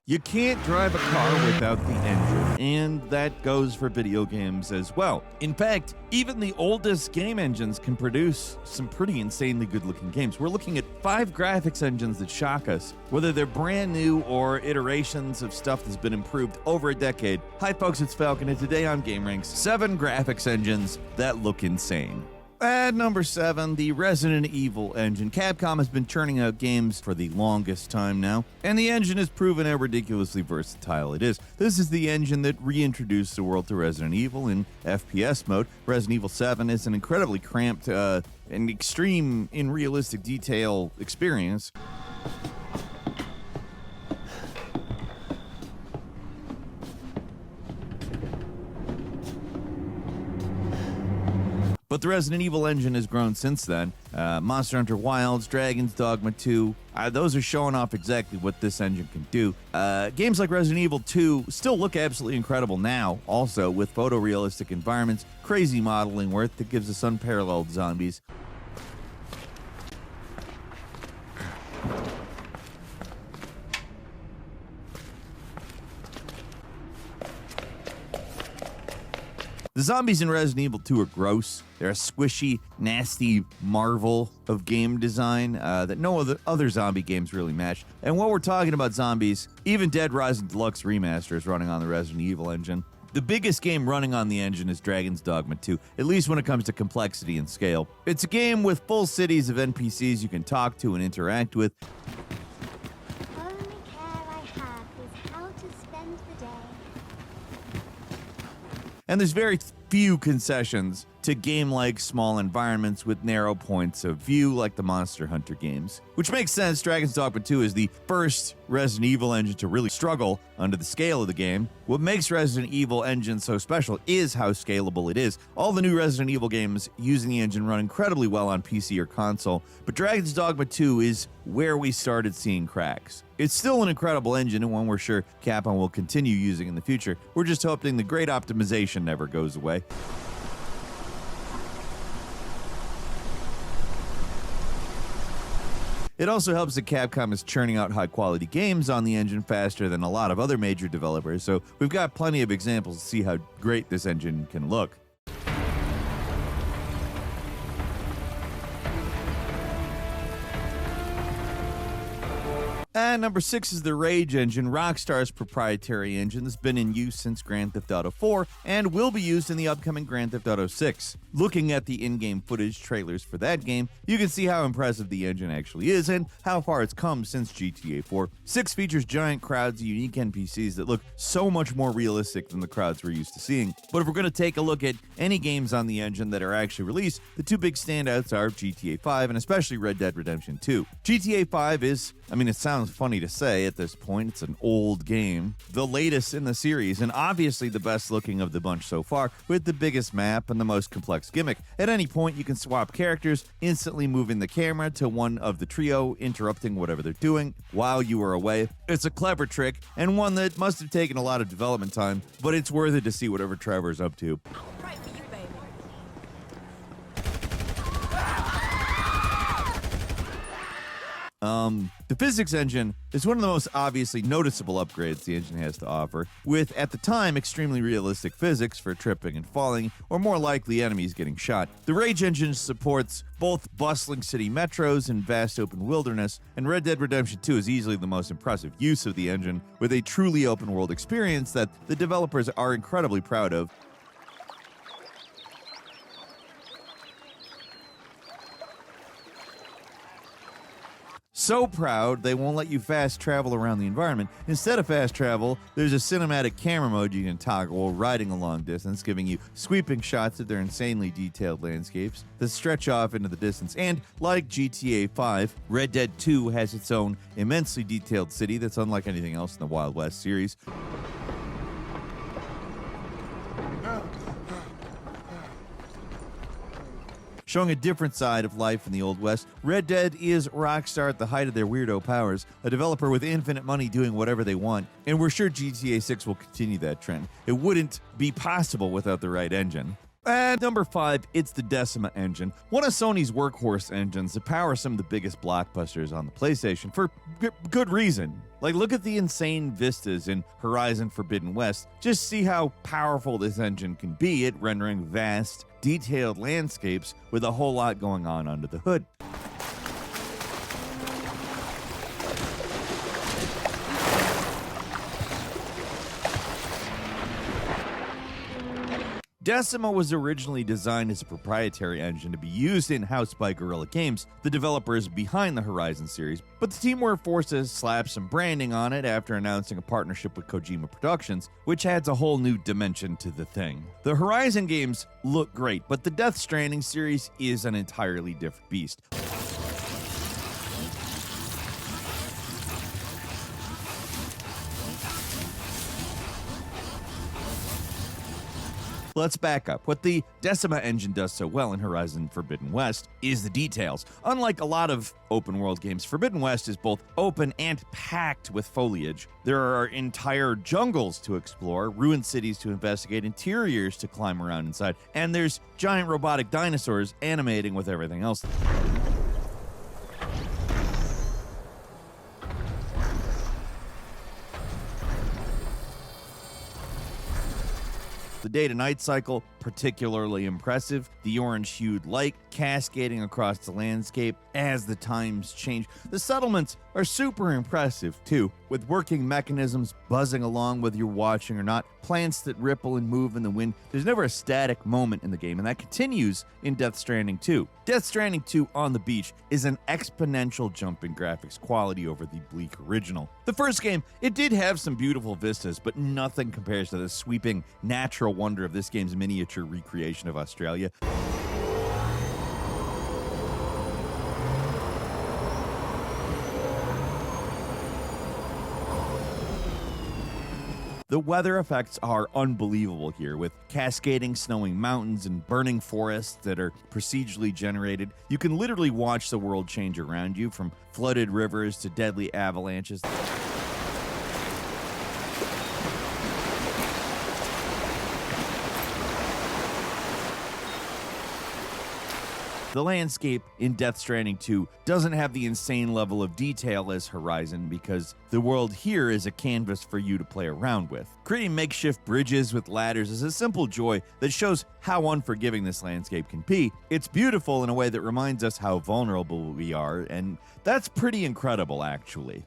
You can't drive a car without the engine, and that goes for video games as well. In fact, even the oldest game engines can produce some pretty insanely good-looking games. We're looking at 5 graphics engines that shock us, whether they're brand new or iterations of stuff that's been improved over a decade. Hi folks, it's Falcon, and today on gameranx, 7 graphics engines that look insane. At number 7, the Resident Evil engine. Capcom has been churning out games for the longest time now, and the engine has proven how ridiculously versatile it is. This is the engine that reintroduced the world to Resident Evil in FPS mode. Resident Evil 7 is an incredibly cramped and extreme in realistic detail experience. But the Resident Evil engine has grown since then. Monster Hunter Wilds, Dragon's Dogma 2, those are showing off exactly what this engine can do. Games like Resident Evil 2 still look absolutely incredible now, also with photorealistic environments, crazy modeling work that gives us unparalleled zombies. The zombies in Resident Evil 2 are gross. They're a squishy, nasty marvel of game design that no other zombie games really match. And while we're talking about zombies, even Dead Rising Deluxe Remaster is running on the Resident Evil engine. The biggest game running on the engine is Dragon's Dogma 2, at least when it comes to complexity and scale. It's a game with full cities of NPCs you can talk to and interact with. And there's very few concessions to game-like small environments with narrow points of view like the Monster Hunter games. Which makes sense. Dragon's Dogma 2 is the first Resident Evil engine to really struggle under the scale of the game. What makes Resident Evil engine so special is how scalable it is. All the new Resident Evil games using the engine run incredibly well on PC or console, but Dragon's Dogma 2 is where we started seeing cracks. It's still an incredible engine and one we're sure Capcom will continue using in the future. We're just hoping the great optimization never goes away. It also helps that Capcom is churning out high-quality games on the engine faster than a lot of other major developers, so we've got plenty of examples to see how great this engine can look. And number 6 is the Rage engine, Rockstar's proprietary engine that's been in use since Grand Theft Auto 4 and will be used in the upcoming Grand Theft Auto 6. Looking at the in-game footage trailers for that game, you can see how impressive the engine actually is and how far it's come since GTA 4. 6 features giant crowds of unique NPCs that look so much more realistic than the crowds we're used to seeing. But if we're going to take a look at any games on the engine that are actually released, the 2 big standouts are GTA 5 and especially Red Dead Redemption 2. GTA 5 is, it sounds funny to say at this point, it's an old game, the latest in the series, and obviously the best looking of the bunch so far, with the biggest map and the most complex gimmick. At any point, you can swap characters, instantly moving the camera to one of the trio, interrupting whatever they're doing while you are away. It's a clever trick, and one that must have taken a lot of development time, but it's worth it to see whatever Trevor's up to. Right for you, baby. The physics engine is one of the most obviously noticeable upgrades the engine has to offer, with, at the time, extremely realistic physics for tripping and falling, or more likely enemies getting shot. The Rage engine supports both bustling city metros and vast open wilderness, and Red Dead Redemption 2 is easily the most impressive use of the engine, with a truly open world experience that the developers are incredibly proud of. So proud, they won't let you fast travel around the environment. Instead of fast travel, there's a cinematic camera mode you can toggle while riding a long distance, giving you sweeping shots of their insanely detailed landscapes that stretch off into the distance. And like GTA 5, Red Dead 2 has its own immensely detailed city that's unlike anything else in the Wild West series. Showing a different side of life in the Old West, Red Dead is Rockstar at the height of their weirdo powers, a developer with infinite money doing whatever they want, and we're sure GTA 6 will continue that trend. It wouldn't be possible without the right engine. At number 5, it's the Decima Engine, one of Sony's workhorse engines that powers some of the biggest blockbusters on the PlayStation for good reason. Like, look at the insane vistas in Horizon Forbidden West. Just see how powerful this engine can be at rendering vast, detailed landscapes with a whole lot going on under the hood. Decima was originally designed as a proprietary engine to be used in-house by Guerrilla Games, the developers behind the Horizon series, but the team were forced to slap some branding on it after announcing a partnership with Kojima Productions, which adds a whole new dimension to the thing. The Horizon games look great, but the Death Stranding series is an entirely different beast. Let's back up. What the Decima engine does so well in Horizon Forbidden West is the details. Unlike a lot of open world games, Forbidden West is both open and packed with foliage. There are entire jungles to explore, ruined cities to investigate, interiors to climb around inside, and there's giant robotic dinosaurs animating with everything else. The day-to-night cycle, particularly impressive. The orange-hued light cascading across the landscape as the times change. The settlements are super impressive, too, with working mechanisms buzzing along whether you're watching or not, plants that ripple and move in the wind. There's never a static moment in the game, and that continues in Death Stranding 2. Death Stranding 2 on the beach is an exponential jump in graphics quality over the bleak original. The first game, it did have some beautiful vistas, but nothing compares to the sweeping natural wonder of this game's miniature recreation of Australia. The weather effects are unbelievable here, with cascading snowing mountains and burning forests that are procedurally generated. You can literally watch the world change around you, from flooded rivers to deadly avalanches. The landscape in Death Stranding 2 doesn't have the insane level of detail as Horizon because the world here is a canvas for you to play around with. Creating makeshift bridges with ladders is a simple joy that shows how unforgiving this landscape can be. It's beautiful in a way that reminds us how vulnerable we are, and that's pretty incredible, actually.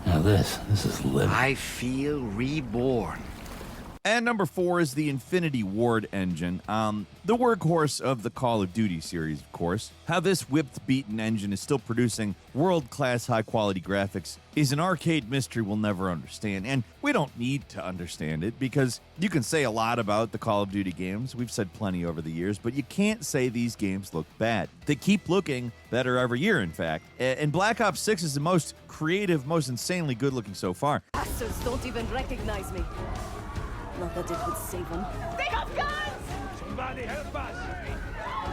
Now this is living. I feel reborn. And number 4 is the Infinity Ward engine, the workhorse of the Call of Duty series, of course. How this whipped, beaten engine is still producing world-class, high-quality graphics is an arcade mystery we'll never understand, and we don't need to understand it because you can say a lot about the Call of Duty games. We've said plenty over the years, but you can't say these games look bad. They keep looking better every year, in fact. And Black Ops 6 is the most creative, most insanely good-looking so far. Bastards don't even recognize me. Not that it would save them. They have guns! Somebody help us! Everyone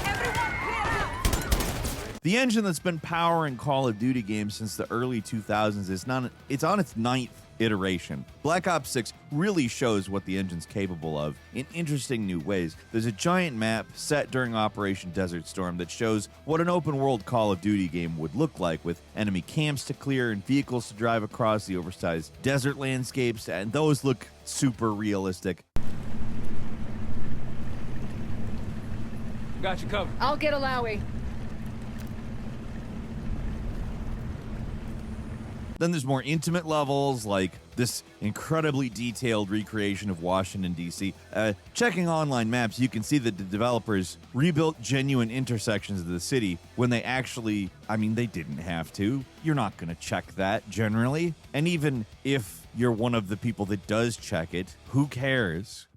clear out! The engine that's been powering Call of Duty games since the early 2000s it's on its 9th iteration. Black Ops 6 really shows what the engine's capable of in interesting new ways. There's a giant map set during Operation Desert Storm that shows what an open-world Call of Duty game would look like, with enemy camps to clear and vehicles to drive across the oversized desert landscapes, and those look super realistic. Got you covered. I'll get Alawi. Then there's more intimate levels, like this incredibly detailed recreation of Washington, D.C. Checking online maps, you can see that the developers rebuilt genuine intersections of the city when they actually, they didn't have to. You're not going to check that, generally. And even if you're one of the people that does check it, who cares?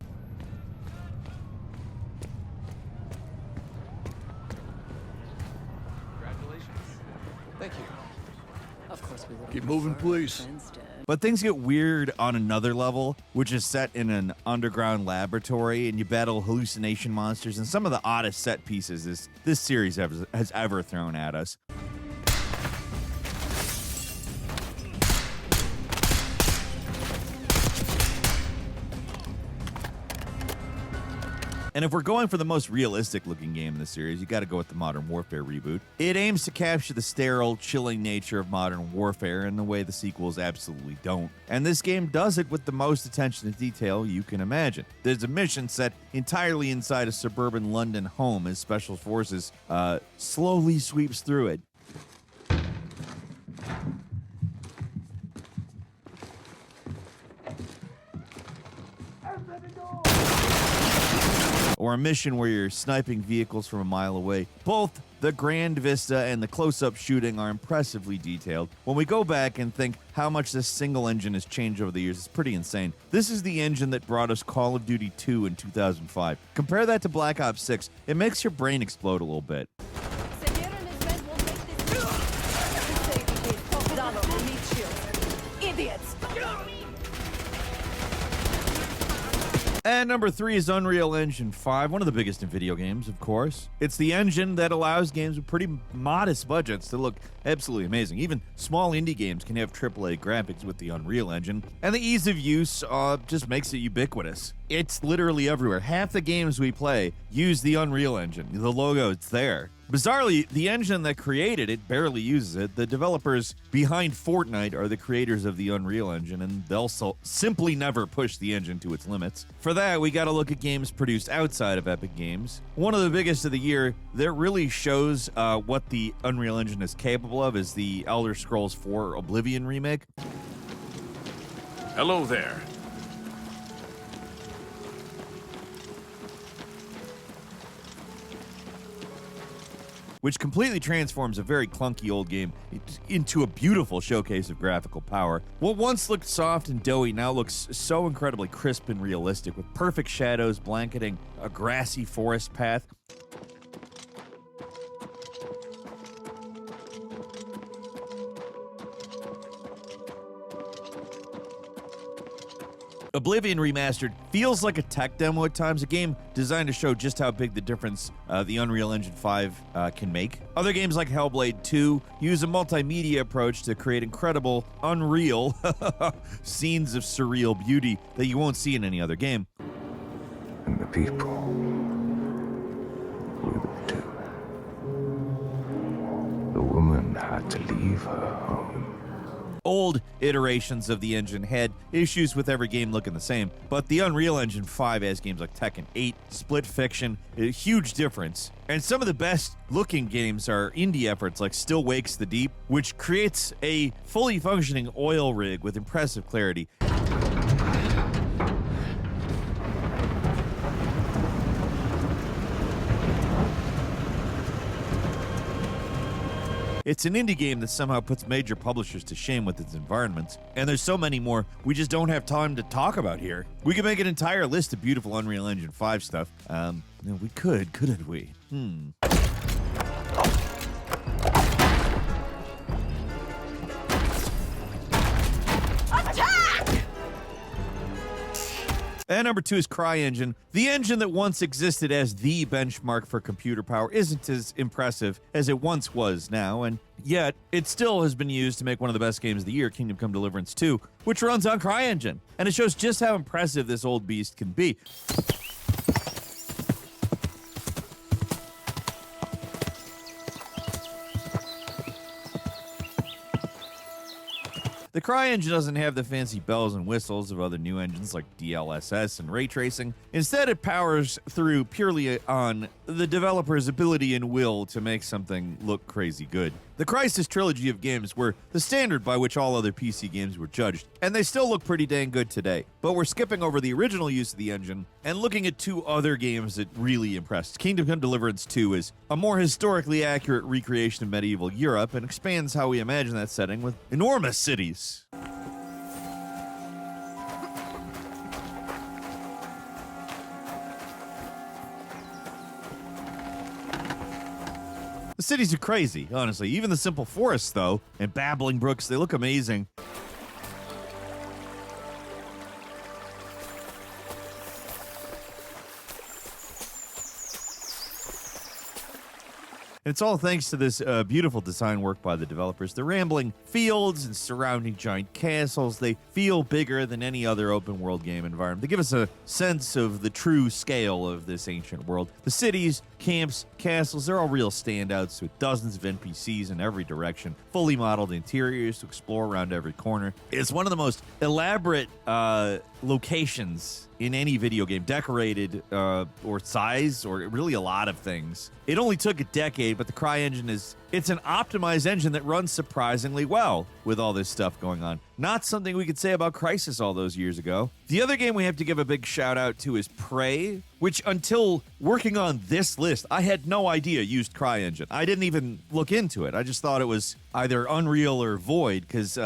Congratulations. Thank you. Of course we would. Keep moving, please. But things get weird on another level, which is set in an underground laboratory, and you battle hallucination monsters and some of the oddest set pieces this series has ever thrown at us. And if we're going for the most realistic looking game in the series, you got to go with the Modern Warfare reboot. It aims to capture the sterile, chilling nature of Modern Warfare in the way the sequels absolutely don't. And this game does it with the most attention to detail you can imagine. There's a mission set entirely inside a suburban London home as Special Forces slowly sweeps through it. Or a mission where you're sniping vehicles from a mile away. Both the grand vista and the close-up shooting are impressively detailed. When we go back and think how much this single engine has changed over the years, it's pretty insane. This is the engine that brought us Call of Duty 2 in 2005. Compare that to Black Ops 6, it makes your brain explode a little bit. Severe and his men will make this. Safety gate, pocket armor will need shields. Idiots! And number 3 is Unreal Engine 5, one of the biggest in video games, of course. It's the engine that allows games with pretty modest budgets to look absolutely amazing. Even small indie games can have AAA graphics with the Unreal Engine, and the ease of use just makes it ubiquitous. It's literally everywhere. Half the games we play use the Unreal Engine. The logo, it's there. Bizarrely, the engine that created it barely uses it. The developers behind Fortnite are the creators of the Unreal Engine, and they'll simply never push the engine to its limits. For that, we gotta look at games produced outside of Epic Games. One of the biggest of the year that really shows what the Unreal Engine is capable of is the Elder Scrolls 4 Oblivion remake. Hello there. Which completely transforms a very clunky old game into a beautiful showcase of graphical power. What once looked soft and doughy now looks so incredibly crisp and realistic, with perfect shadows blanketing a grassy forest path. Oblivion Remastered feels like a tech demo at times, a game designed to show just how big the difference the Unreal Engine 5 can make. Other games like Hellblade 2 use a multimedia approach to create incredible, unreal scenes of surreal beauty that you won't see in any other game. And the people with it too. The woman had to leave her home. Old iterations of the engine had issues with every game looking the same, but the Unreal Engine 5 has games like Tekken 8, Split Fiction, a huge difference. And some of the best looking games are indie efforts like Still Wakes the Deep, which creates a fully functioning oil rig with impressive clarity. It's an indie game that somehow puts major publishers to shame with its environments, and there's so many more we just don't have time to talk about here. We could make an entire list of beautiful Unreal Engine 5 stuff. We could, couldn't we? And number 2 is CryEngine. The engine that once existed as the benchmark for computer power isn't as impressive as it once was now, and yet it still has been used to make one of the best games of the year, Kingdom Come Deliverance 2, which runs on CryEngine. And it shows just how impressive this old beast can be. The CryEngine doesn't have the fancy bells and whistles of other new engines like DLSS and ray tracing. Instead, it powers through purely on the developer's ability and will to make something look crazy good. The Crysis trilogy of games were the standard by which all other PC games were judged, and they still look pretty dang good today. But we're skipping over the original use of the engine and looking at 2 other games that really impressed. Kingdom Come Deliverance 2 is a more historically accurate recreation of medieval Europe and expands how we imagine that setting with enormous cities. The cities are crazy, honestly. Even the simple forests, though, and babbling brooks, they look amazing. And it's all thanks to this beautiful design work by the developers. The rambling fields and surrounding giant castles, they feel bigger than any other open world game environment. They give us a sense of the true scale of this ancient world. The cities, camps, castles, they're all real standouts with dozens of NPCs in every direction, fully modeled interiors to explore around every corner. It's one of the most elaborate locations in any video game, decorated or size, or really a lot of things. It only took a decade, but the CryEngine it's an optimized engine that runs surprisingly well with all this stuff going on. Not something we could say about Crysis all those years ago. The other game we have to give a big shout out to is Prey, which until working on this list, I had no idea used CryEngine. I didn't even look into it. I just thought it was either Unreal or Void, because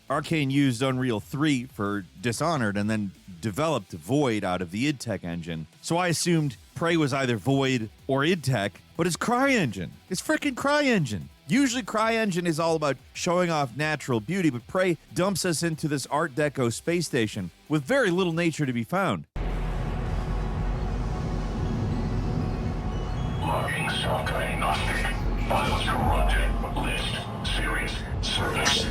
Arcane used Unreal 3 for Dishonored and then developed Void out of the id Tech engine. So I assumed Prey was either Void or id Tech, but it's CryEngine. It's freaking CryEngine. Usually CryEngine is all about showing off natural beauty, but Prey dumps us into this Art Deco space station with very little nature to be found. Logging software agnostic. Files corrupted. List. Series. Service.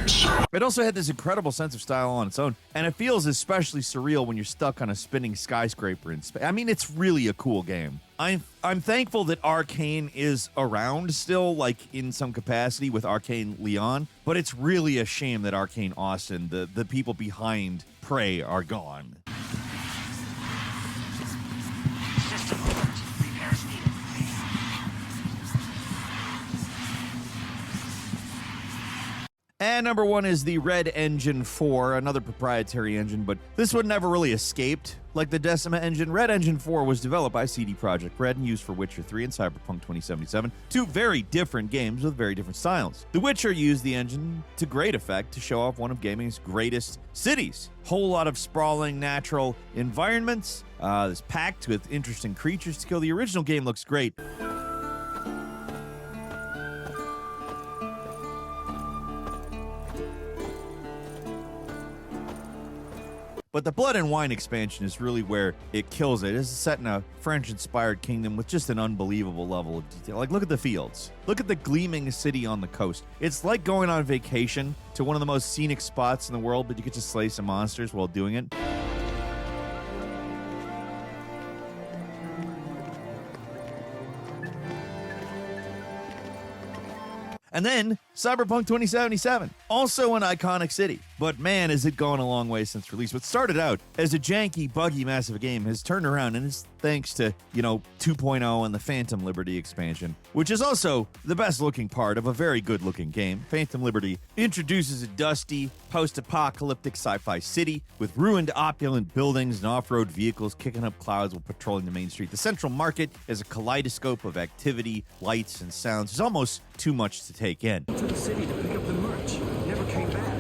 It also had this incredible sense of style on its own, and it feels especially surreal when you're stuck on a spinning skyscraper in space. I mean, it's really a cool game. I'm thankful that Arcane is around still, like in some capacity with Arcane Leon, but it's really a shame that Arcane Austin, the people behind Prey, are gone. And number one is the Red Engine 4, another proprietary engine, but this one never really escaped. Like the Decima Engine, Red Engine 4 was developed by CD Projekt Red and used for Witcher 3 and Cyberpunk 2077, two very different games with very different styles. The Witcher used the engine to great effect to show off one of gaming's greatest cities. Whole lot of sprawling natural environments, it's packed with interesting creatures to kill. The original game looks great. But the Blood and Wine expansion is really where it kills it. It's set in a French-inspired kingdom with just an unbelievable level of detail. Like, look at the fields. Look at the gleaming city on the coast. It's like going on vacation to one of the most scenic spots in the world, but you get to slay some monsters while doing it. And then Cyberpunk 2077, also an iconic city. But man, is it gone a long way since release. What started out as a janky, buggy, massive game has turned around, and it's thanks to, 2.0 and the Phantom Liberty expansion, which is also the best looking part of a very good looking game. Phantom Liberty introduces a dusty, post-apocalyptic sci-fi city with ruined, opulent buildings and off-road vehicles kicking up clouds while patrolling the main street. The central market is a kaleidoscope of activity, lights, and sounds. There's almost too much to take in. To the city to pick up the merch. Never came back.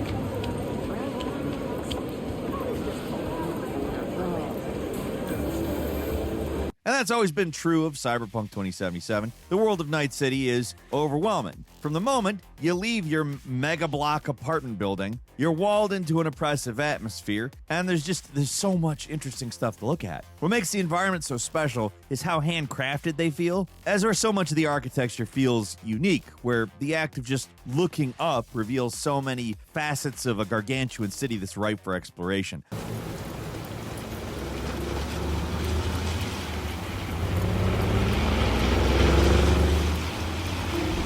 And that's always been true of Cyberpunk 2077. The world of Night City is overwhelming. From the moment you leave your mega block apartment building, you're walled into an oppressive atmosphere, and there's so much interesting stuff to look at. What makes the environment so special is how handcrafted they feel, as where so much of the architecture feels unique, where the act of just looking up reveals so many facets of a gargantuan city that's ripe for exploration.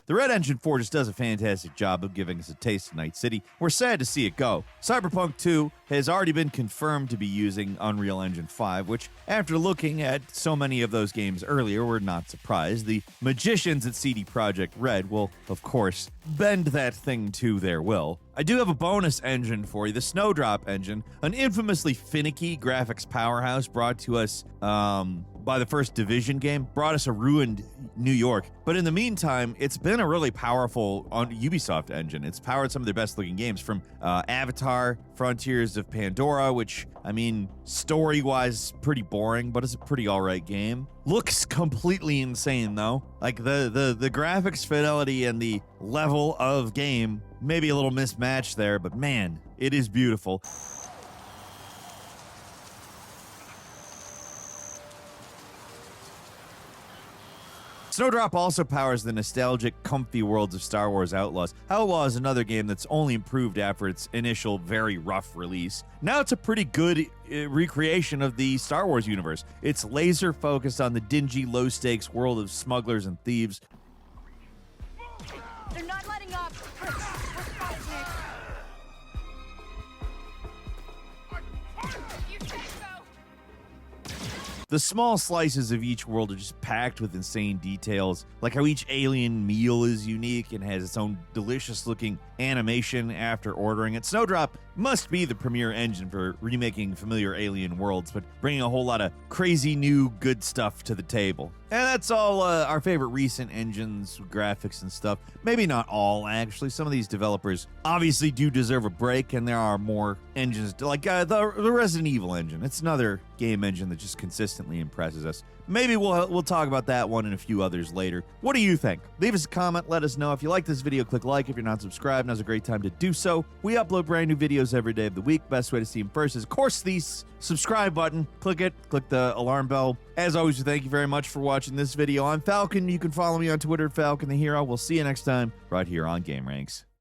The Red Engine 4 just does a fantastic job of giving us a taste of Night City. We're sad to see it go. Cyberpunk 2 has already been confirmed to be using Unreal Engine 5, which, after looking at so many of those games earlier, we're not surprised. The magicians at CD Projekt Red will, of course, bend that thing to their will. I do have a bonus engine for you, the Snowdrop engine, an infamously finicky graphics powerhouse brought to us by the first Division game, brought us a ruined New York. But in the meantime, it's been a really powerful Ubisoft engine. It's powered some of their best looking games, from Avatar, Frontiers of Pandora, which, I mean, story-wise, pretty boring, but it's a pretty alright game. Looks completely insane, though. Like, the graphics fidelity and the level of game, maybe a little mismatched there, but man, it is beautiful. Snowdrop also powers the nostalgic, comfy worlds of Star Wars Outlaws. Outlaws is another game that's only improved after its initial, very rough release. Now it's a pretty good recreation of the Star Wars universe. It's laser focused on the dingy, low-stakes world of smugglers and thieves. They're not letting up. We're spotted, Nick. You can't go. The small slices of each world are just packed with insane details, like how each alien meal is unique and has its own delicious-looking animation after ordering it. Snowdrop must be the premier engine for remaking familiar alien worlds, but bringing a whole lot of crazy new good stuff to the table. And that's all our favorite recent engines, graphics and stuff. Maybe not all, actually. Some of these developers obviously do deserve a break, and there are more engines, like the Resident Evil engine. It's another game engine that just consistently impresses us. Maybe we'll talk about that one and a few others later. What do you think? Leave us a comment. Let us know. If you like this video, click like. If you're not subscribed, now's a great time to do so. We upload brand new videos every day of the week. Best way to see them first is, of course, the subscribe button. Click it. Click the alarm bell. As always, thank you very much for watching this video. I'm Falcon. You can follow me on Twitter, Falcon the Hero. We'll see you next time right here on Game Ranks.